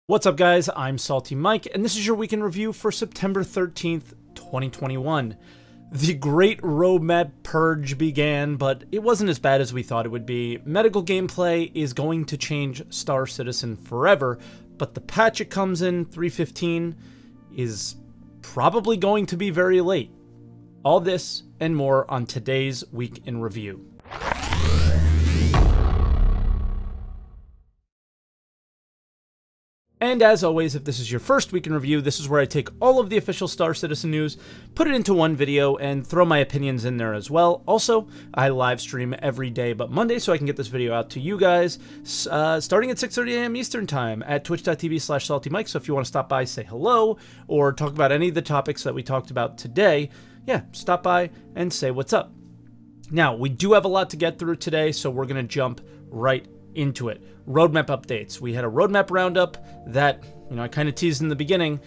What's up, guys? I'm SaltEMike, and this is your weekend review for September 13th, 2021. The great roadmap purge began, but it wasn't as bad as we thought it would be. Medical gameplay is going to change Star Citizen forever, but the patch it comes in, 3.15, is probably going to be very late. All this and more on today's Week in Review. And as always, if this is your first week in review, this is where I take all of the official Star Citizen news, put it into one video, and throw my opinions in there as well. Also, I live stream every day but Monday, so I can get this video out to you guys, starting at 6:30 a.m. Eastern Time at twitch.tv/SaltEMike. So if you want to stop by, say hello, or talk about any of the topics that we talked about today, yeah, stop by and say what's up. Now, we do have a lot to get through today, so we're going to jump right into it. Roadmap updates. We had a roadmap roundup that, I kind of teased in the beginning.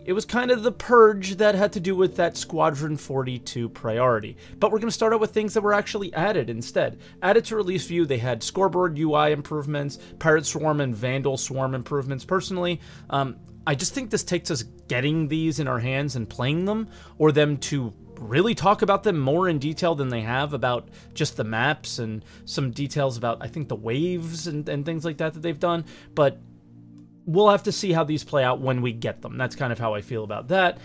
It was kind of the purge that had to do with that Squadron 42 priority. But we're going to start out with things that were actually added instead. Added to release view, they had scoreboard UI improvements, Pirate Swarm and Vandal Swarm improvements. Personally, I just think this takes us getting these in our hands and playing them, or them to really talk about them more in detail than they have about just the maps and some details about, I think, the waves and things like that they've done. But we'll have to see how these play out when we get them. That's kind of how I feel about that.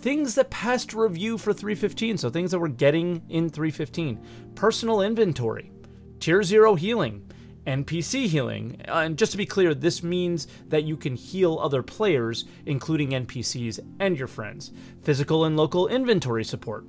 Things that passed review for 3.15, so things that we're getting in 3.15. Personal inventory, Tier 0 healing, NPC healing, and just to be clear, this means that you can heal other players, including NPCs and your friends. Physical and local inventory support.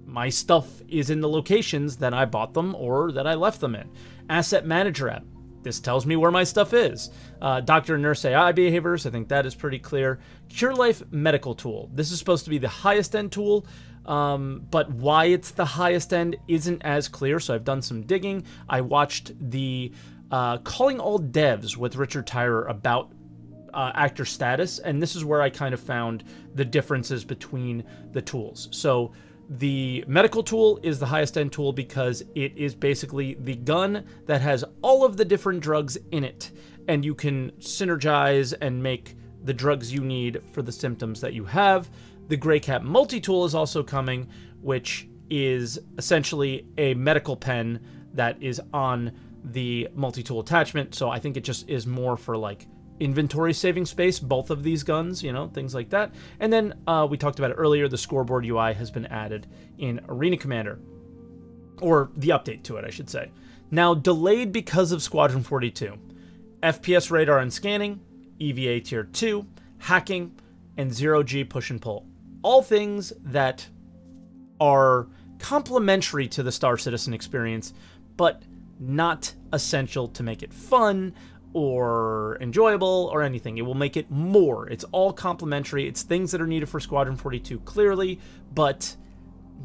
My stuff is in the locations that I bought them or that I left them in. Asset Manager app. This tells me where my stuff is. Doctor and Nurse AI behaviors, I think that is pretty clear. Cure Life medical tool. This is supposed to be the highest end tool, but why it's the highest end isn't as clear, so I've done some digging. I watched the Calling All Devs with Richard Tyrer about actor status, and this is where I kind of found the differences between the tools. So the medical tool is the highest end tool because it is basically the gun that has all of the different drugs in it, and you can synergize and make the drugs you need for the symptoms that you have. The Grey Cat multi-tool is also coming, which is essentially a medical pen that is on the multi-tool attachment. So I think it just is more for like inventory saving space, both of these guns, things like that. And then we talked about it earlier, the scoreboard UI has been added in Arena Commander, or the update to it, I should say. Now, delayed because of Squadron 42. FPS radar and scanning, EVA tier 2, hacking, and 0G push and pull. All things that are complementary to the Star Citizen experience, but not essential to make it fun or enjoyable or anything. It will make it more. It's all complementary. It's things that are needed for Squadron 42 clearly, but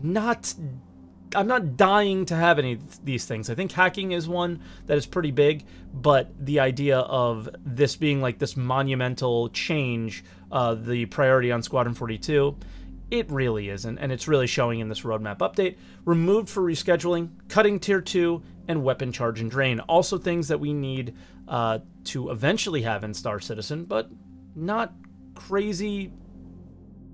I'm not dying to have any of these things. I think hacking is one that is pretty big, but the idea of this being like this monumental change, the priority on Squadron 42, it really isn't, and it's really showing in this roadmap update. Removed for rescheduling, cutting tier 2, and weapon charge and drain. Also things that we need to eventually have in Star Citizen, but not crazy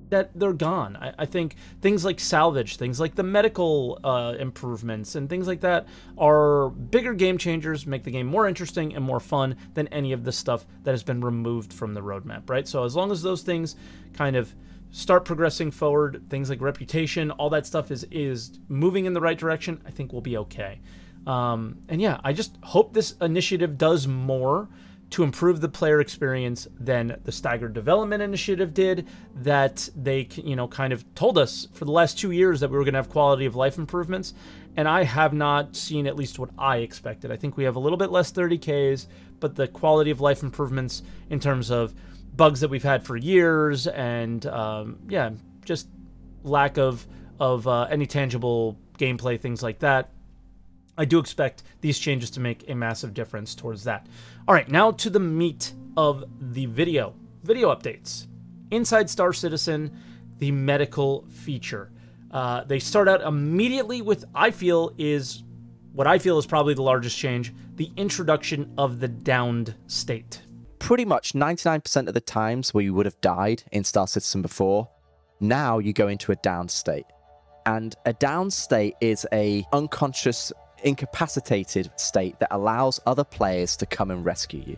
that they're gone. I think things like salvage, things like the medical improvements, and things like that are bigger game changers, make the game more interesting and more fun than any of the stuff that has been removed from the roadmap, right? So as long as those things kind of start progressing forward, things like reputation, all that stuff is moving in the right direction, I think we'll be okay. And yeah, I just hope this initiative does more to improve the player experience than the staggered development initiative did, that they, kind of told us for the last 2 years that we were going to have quality of life improvements, and I have not seen at least what I expected. I think we have a little bit less 30Ks, but the quality of life improvements in terms of bugs that we've had for years, and yeah, just lack of any tangible gameplay, things like that. I do expect these changes to make a massive difference towards that. All right, now to the meat of the video. Video updates. Inside Star Citizen, the medical feature. They start out immediately with what I feel is probably the largest change, the introduction of the downed state. pretty much 99% of the times where you would have died in Star Citizen before, now you go into a down state. And a down state is a unconscious, incapacitated state that allows other players to come and rescue you.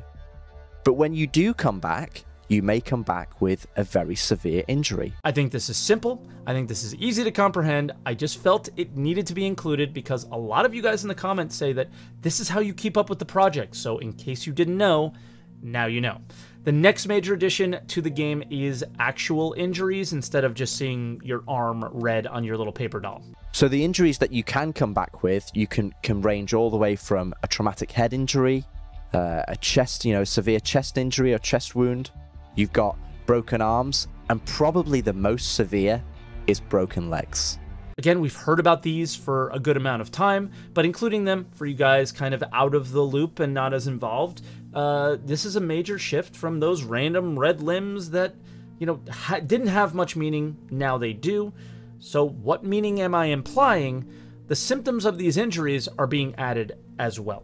But when you do come back, you may come back with a very severe injury. I think this is simple. I think this is easy to comprehend. I just felt it needed to be included because a lot of you guys in the comments say that this is how you keep up with the project. So in case you didn't know, now you know. The next major addition to the game is actual injuries instead of just seeing your arm red on your little paper doll. So the injuries that you can come back with, you can range all the way from a traumatic head injury, a chest, severe chest injury or chest wound. You've got broken arms, and probably the most severe is broken legs. Again, we've heard about these for a good amount of time, but including them for you guys kind of out of the loop and not as involved, this is a major shift from those random red limbs that, didn't have much meaning. Now they do. So what meaning am I implying? The symptoms of these injuries are being added as well.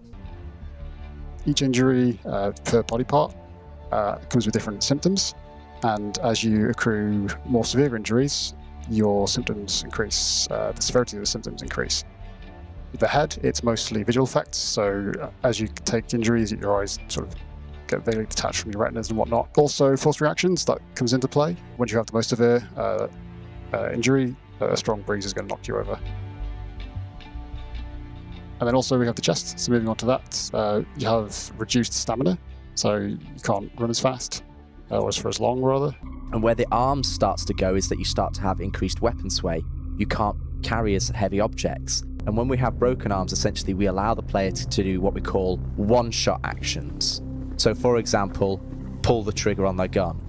Each injury per body part comes with different symptoms, and as you accrue more severe injuries, your symptoms increase, the severity of the symptoms increase. With the head, it's mostly visual effects, so as you take injuries, your eyes sort of get vaguely detached from your retinas and whatnot. Also, force reactions, that comes into play. When you have the most severe injury, a strong breeze is going to knock you over. And then also we have the chest, so moving on to that, you have reduced stamina, so you can't run as fast, or for as long rather. And where the arms starts to go is that you start to have increased weapon sway. You can't carry as heavy objects. And when we have broken arms, essentially we allow the player to do what we call one-shot actions. So for example, pull the trigger on their gun.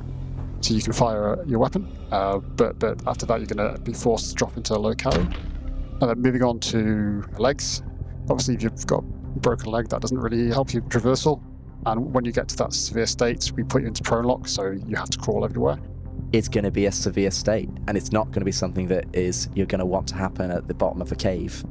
So you can fire your weapon, but after that you're going to be forced to drop into low carry. And then moving on to legs. Obviously if you've got a broken leg, that doesn't really help you with traversal. And when you get to that severe state, we put you into prone lock, so you have to crawl everywhere. It's going to be a severe state, and it's not going to be something that you're going to want to happen at the bottom of a cave.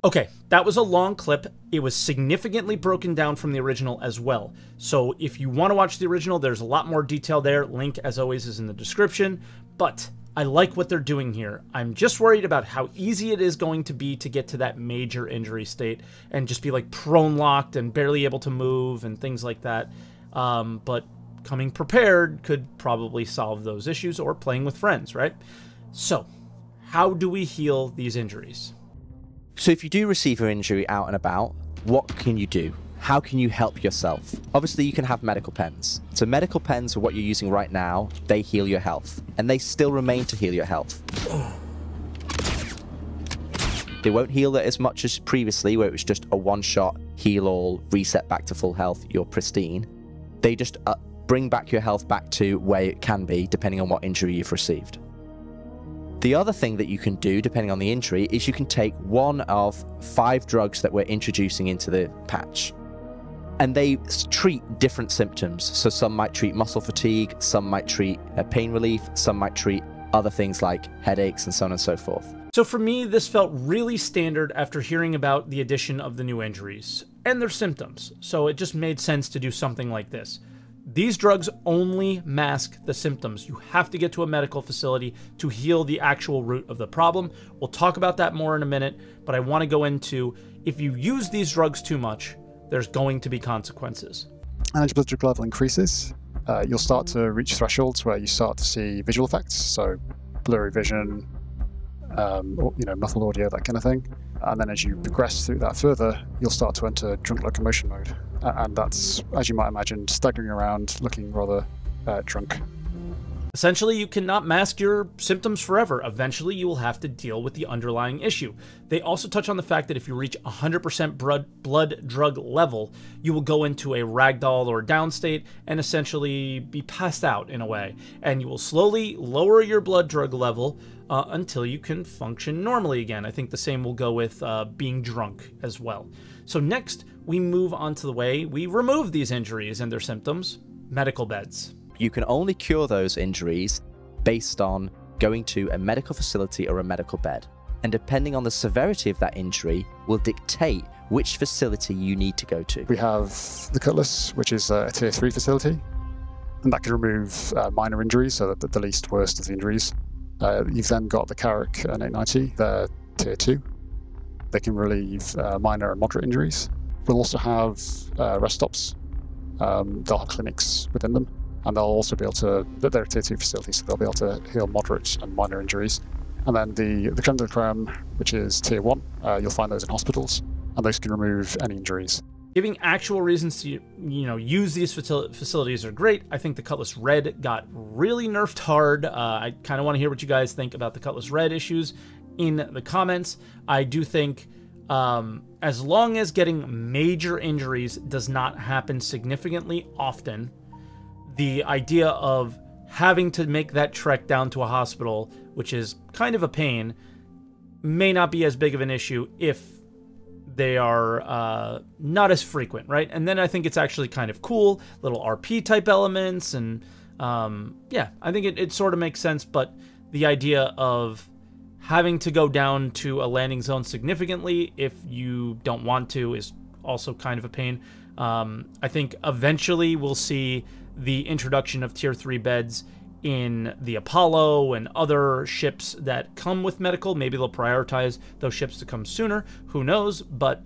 Okay, that was a long clip. It was significantly broken down from the original as well. So if you want to watch the original, there's a lot more detail there. Link, as always, is in the description. But I like what they're doing here. I'm just worried about how easy it is going to be to get to that major injury state and just be like prone locked and barely able to move and things like that. But coming prepared could probably solve those issues, or playing with friends, right? So how do we heal these injuries? So if you do receive an injury out and about, what can you do? How can you help yourself? Obviously, you can have medical pens. So medical pens are what you're using right now. They heal your health, and they still remain to heal your health. They won't heal it as much as previously, where it was just a one-shot, heal all, reset back to full health, you're pristine. They just bring back your health back to where it can be, depending on what injury you've received. The other thing that you can do, depending on the injury, is you can take one of 5 drugs that we're introducing into the patch. And they treat different symptoms. So some might treat muscle fatigue, some might treat pain relief, some might treat other things like headaches and so on and so forth. So for me, this felt really standard after hearing about the addition of the new injuries and their symptoms. So it just made sense to do something like this. These drugs only mask the symptoms. You have to get to a medical facility to heal the actual root of the problem. We'll talk about that more in a minute, but I want to go into, if you use these drugs too much, there's going to be consequences. And as your blood sugar level increases, you'll start to reach thresholds where you start to see visual effects, so blurry vision, muffled audio, that kind of thing. And then as you progress through that further, you'll start to enter drunk locomotion mode. And that's, as you might imagine, staggering around, looking rather drunk. Essentially, you cannot mask your symptoms forever. Eventually, you will have to deal with the underlying issue. They also touch on the fact that if you reach 100% blood drug level, you will go into a ragdoll or down state and essentially be passed out in a way. And you will slowly lower your blood drug level until you can function normally again. I think the same will go with being drunk as well. So next, we move on to the way we remove these injuries and their symptoms: medical beds. You can only cure those injuries based on going to a medical facility or a medical bed. And depending on the severity of that injury will dictate which facility you need to go to. We have the Cutlass, which is a tier 3 facility, and that can remove minor injuries, so that the least worst of the injuries. You've then got the Carrack and 890, they're tier 2. They can relieve minor and moderate injuries. We'll also have rest stops. They'll have clinics within them, and they'll also be able to, they're a tier 2 facility, so they'll be able to heal moderate and minor injuries. And then the creme de la creme, which is tier 1, you'll find those in hospitals, and those can remove any injuries. Giving actual reasons to use these facilities are great. I think the Cutlass Red got really nerfed hard. I kind of want to hear what you guys think about the Cutlass Red issues in the comments. I do think as long as getting major injuries does not happen significantly often, the idea of having to make that trek down to a hospital, which is kind of a pain, may not be as big of an issue if they are not as frequent, right? And then I think it's actually kind of cool, little RP type elements, and yeah, I think it sort of makes sense, but the idea of having to go down to a landing zone significantly if you don't want to is also kind of a pain. I think eventually we'll see the introduction of tier 3 beds in the Apollo and other ships that come with medical. Maybe they'll prioritize those ships to come sooner. Who knows? But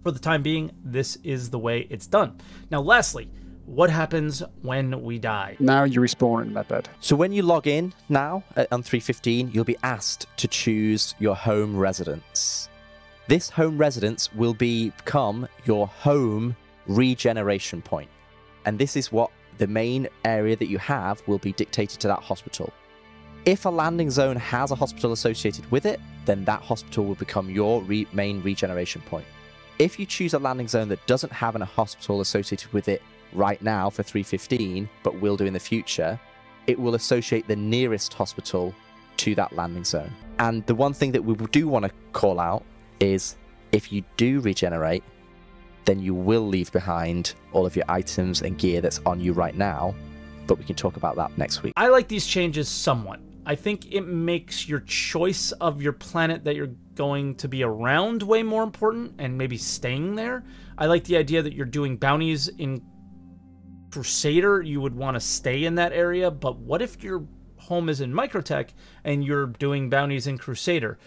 for the time being, this is the way it's done. Now, lastly, what happens when we die? Now you respawn in medbed. So when you log in now on 315, you'll be asked to choose your home residence. This home residence will become your home regeneration point. And this is what the main area that you have will be dictated to that hospital. If a landing zone has a hospital associated with it, then that hospital will become your main regeneration point. If you choose a landing zone that doesn't have a hospital associated with it right now for 315, but will do in the future, it will associate the nearest hospital to that landing zone. And the one thing that we do want to call out is if you do regenerate, then you will leave behind all of your items and gear that's on you right now, but we can talk about that next week. I like these changes somewhat. I think it makes your choice of your planet that you're going to be around way more important, and maybe staying there. I like the idea that you're doing bounties in Crusader. You would want to stay in that area, but what if your home is in Microtech and you're doing bounties in Crusader?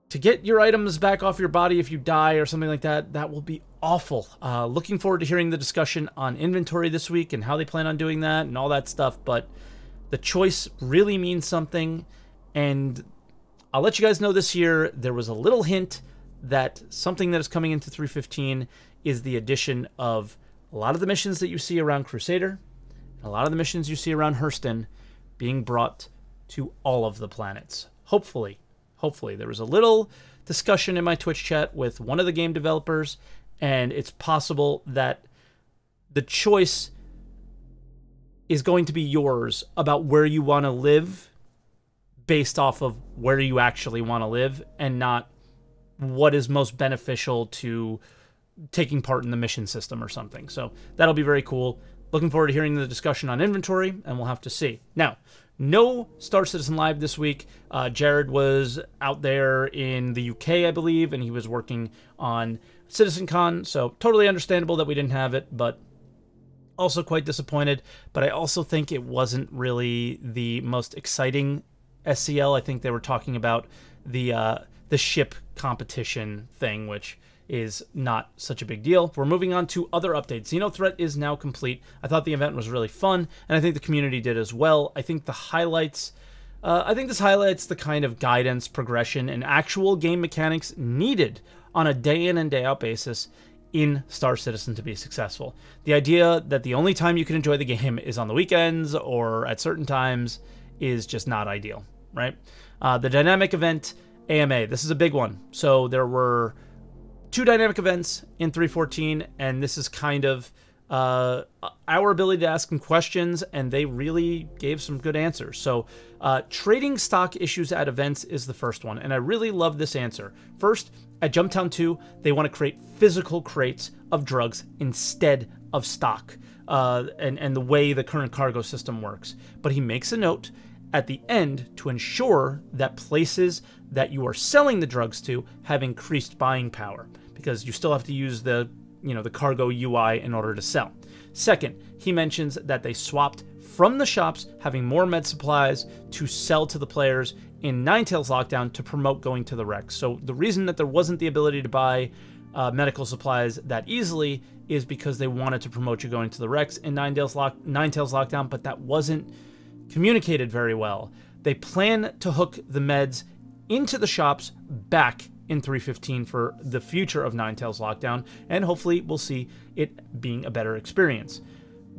To get your items back off your body if you die or something like that, that will be awful. Looking forward to hearing the discussion on inventory this week and how they plan on doing that and all that stuff, but the choice really means something, and I'll let you guys know this year there was a little hint that something that is coming into 315 is the addition of a lot of the missions that you see around Crusader, and a lot of the missions you see around Hurston being brought to all of the planets. Hopefully. There was a little discussion in my Twitch chat with one of the game developers, and it's possible that the choice is going to be yours about where you want to live based off of where you actually want to live, and not what is most beneficial to taking part in the mission system or something. So that'll be very cool. Looking forward to hearing the discussion on inventory, and we'll have to see. Now, no Star Citizen Live this week. Jared was out there in the UK, I believe, and he was working on CitizenCon, so totally understandable that we didn't have it, but also quite disappointed. But I also think it wasn't really the most exciting SCL. I think they were talking about the ship competition thing, which is not such a big deal. We're moving on to other updates. Xenothreat is now complete. I thought the event was really fun, and I think the community did as well. I think the highlights, I think this highlights the kind of guidance, progression, and actual game mechanics needed on a day in and day out basis in Star Citizen to be successful. The idea that the only time you can enjoy the game is on the weekends or at certain times is just not ideal, right? The dynamic event, AMA, this is a big one. So there were 2 dynamic events in 314, and this is kind of our ability to ask them questions, and they really gave some good answers. So trading stock issues at events is the first one, and I really love this answer. First, at Jumptown 2, they want to create physical crates of drugs instead of stock, and the way the current cargo system works. But he makes a note, at the end to ensure that places that you are selling the drugs to have increased buying power, because you still have to use the cargo UI in order to sell. Second, he mentions that they swapped from the shops having more med supplies to sell to the players in Ninetales Lockdown to promote going to the Rex. So the reason that there wasn't the ability to buy medical supplies that easily is because they wanted to promote you going to the Rex in Ninetales Lockdown, but that wasn't communicated very well. They plan to hook the meds into the shops back in 3.15 for the future of Ninetales Lockdown, and hopefully we'll see it being a better experience.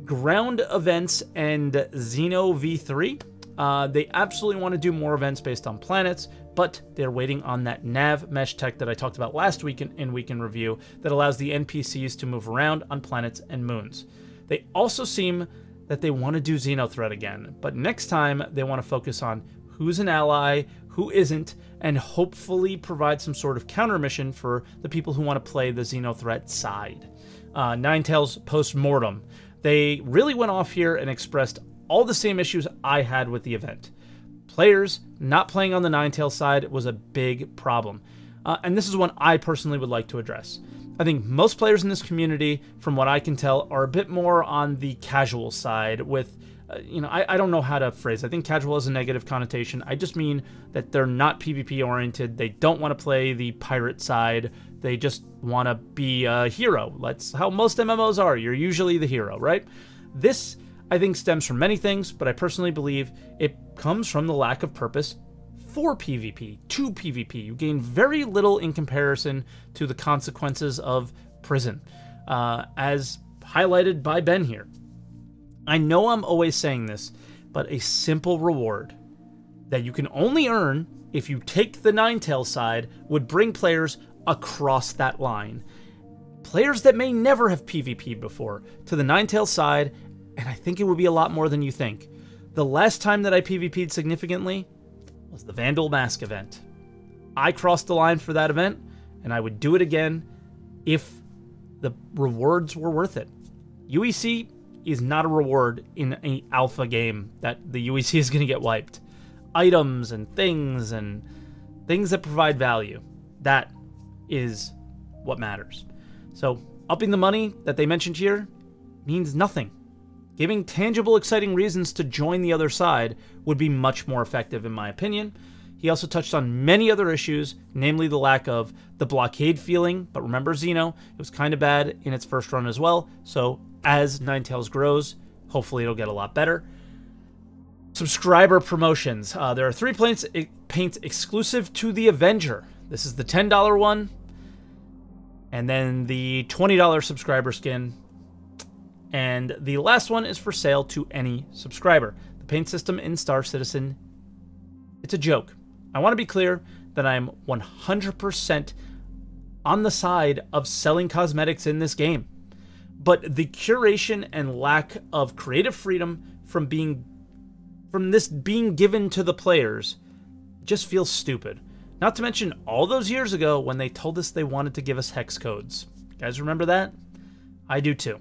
Ground events and Xeno V3. They absolutely want to do more events based on planets, but they're waiting on that nav mesh tech that I talked about last week in Week in Review that allows the NPCs to move around on planets and moons. They also seem that they want to do Xenothreat again, but next time they want to focus on who's an ally, who isn't, and hopefully provide some sort of counter mission for the people who want to play the Xenothreat side. Ninetales Postmortem. They really went off here and expressed all the same issues I had with the event. Players not playing on the Ninetales side was a big problem. And this is one I personally would like to address. I think most players in this community, from what I can tell, are a bit more on the casual side with, I don't know how to phrase it. I think casual has a negative connotation. I just mean that they're not PvP oriented. They don't want to play the pirate side. They just want to be a hero. That's how most MMOs are. You're usually the hero, right? This, I think, stems from many things, but I personally believe it comes from the lack of purpose for PvP, to PvP. You gain very little in comparison to the consequences of prison, as highlighted by Ben here. I know I'm always saying this, but a simple reward that you can only earn if you take the Ninetales side would bring players across that line. Players that may never have PvP'd before to the Ninetales side, and I think it would be a lot more than you think. The last time that I PvP'd significantly was the Vandal Mask event. I crossed the line for that event, and I would do it again if the rewards were worth it. UEC is not a reward in an alpha game that the UEC is going to get wiped. Items and things that provide value. That is what matters. So upping the money that they mentioned here means nothing. Giving tangible, exciting reasons to join the other side would be much more effective, in my opinion. He also touched on many other issues, namely the lack of the blockade feeling, but remember Xeno, it was kind of bad in its first run as well, so as Ninetales grows, hopefully it'll get a lot better. Subscriber promotions. There are 3 paints exclusive to the Avenger. This is the $10 one, and then the $20 subscriber skin, and the last one is for sale to any subscriber. The paint system in Star Citizen, it's a joke. I want to be clear that I'm 100% on the side of selling cosmetics in this game. But the curation and lack of creative freedom from this being given to the players just feels stupid. Not to mention all those years ago when they told us they wanted to give us hex codes. You guys remember that? I do too.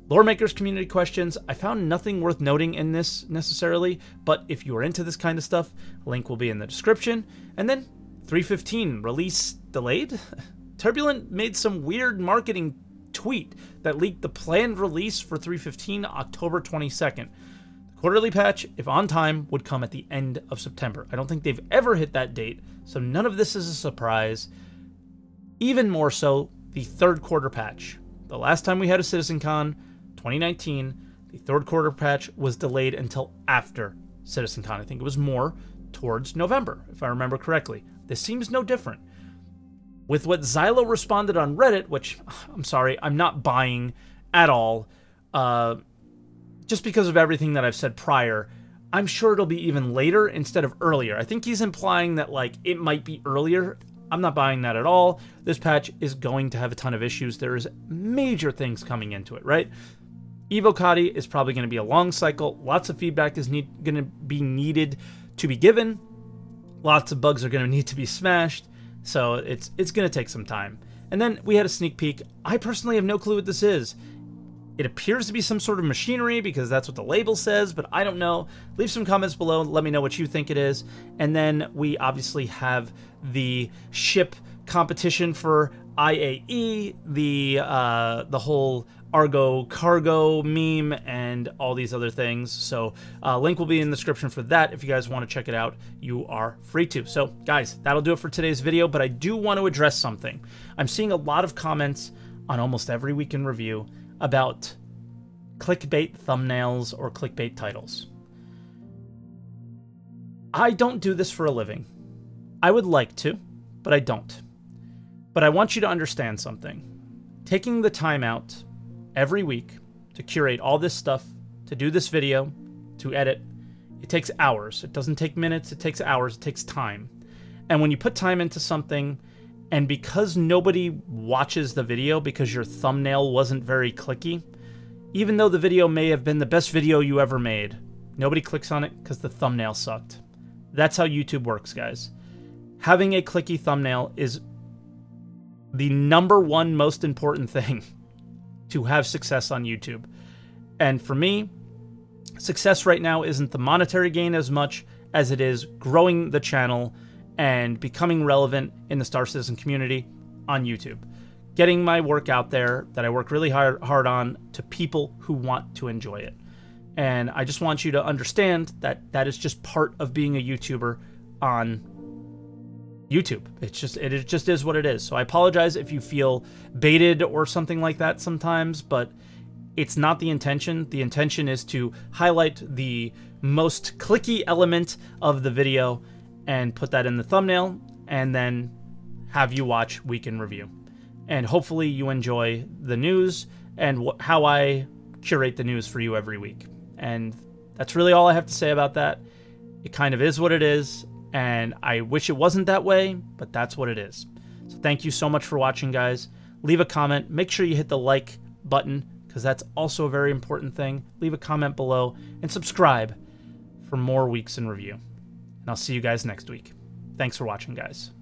Loremakers community questions. I found nothing worth noting in this necessarily, but if you are into this kind of stuff, link will be in the description. And then 3.15 release delayed? Turbulent made some weird marketing tweet that leaked the planned release for 3.15 October 22nd. The quarterly patch, if on time, would come at the end of September. I don't think they've ever hit that date, so none of this is a surprise. Even more so, the third quarter patch. The last time we had a CitizenCon, 2019, the third quarter patch was delayed until after CitizenCon. I think it was more towards November, if I remember correctly. This seems no different. With what Xylo responded on Reddit, which, I'm sorry, I'm not buying at all, just because of everything that I've said prior, I'm sure it'll be even later instead of earlier. I think he's implying that, like, it might be earlier. I'm not buying that at all. This patch is going to have a ton of issues. There is major things coming into it, right? Evocati is probably going to be a long cycle. Lots of feedback is going to be needed to be given. Lots of bugs are going to need to be smashed. So it's going to take some time. And then we had a sneak peek. I personally have no clue what this is. It appears to be some sort of machinery because that's what the label says, but I don't know. Leave some comments below. Let me know what you think it is. And then we obviously have the ship competition for IAE, the whole Argo cargo meme, and all these other things. So link will be in the description for that. If you guys want to check it out, you are free to. So guys, that'll do it for today's video, but I do want to address something. I'm seeing a lot of comments on almost every week in review about clickbait thumbnails or clickbait titles. I don't do this for a living. I would like to, but I don't. But I want you to understand something. Taking the time out every week to curate all this stuff, to do this video, to edit, it takes hours. It doesn't take minutes, it takes hours, it takes time. And when you put time into something, and because nobody watches the video because your thumbnail wasn't very clicky, even though the video may have been the best video you ever made, nobody clicks on it because the thumbnail sucked. That's how YouTube works, guys. Having a clicky thumbnail is the #1 most important thing to have success on YouTube. And for me, success right now isn't the monetary gain as much as it is growing the channel and becoming relevant in the Star Citizen community on YouTube. Getting my work out there that I work really hard on to people who want to enjoy it. And I just want you to understand that that is just part of being a YouTuber on YouTube. It just is what it is. So I apologize if you feel baited or something like that sometimes, but it's not the intention. The intention is to highlight the most clicky element of the video and put that in the thumbnail, and then have you watch Week in Review. And hopefully you enjoy the news and how I curate the news for you every week. And that's really all I have to say about that. It kind of is what it is, and I wish it wasn't that way, but that's what it is. So thank you so much for watching, guys. Leave a comment. Make sure you hit the like button, because that's also a very important thing. Leave a comment below, and subscribe for more Weeks in Review. And I'll see you guys next week. Thanks for watching, guys.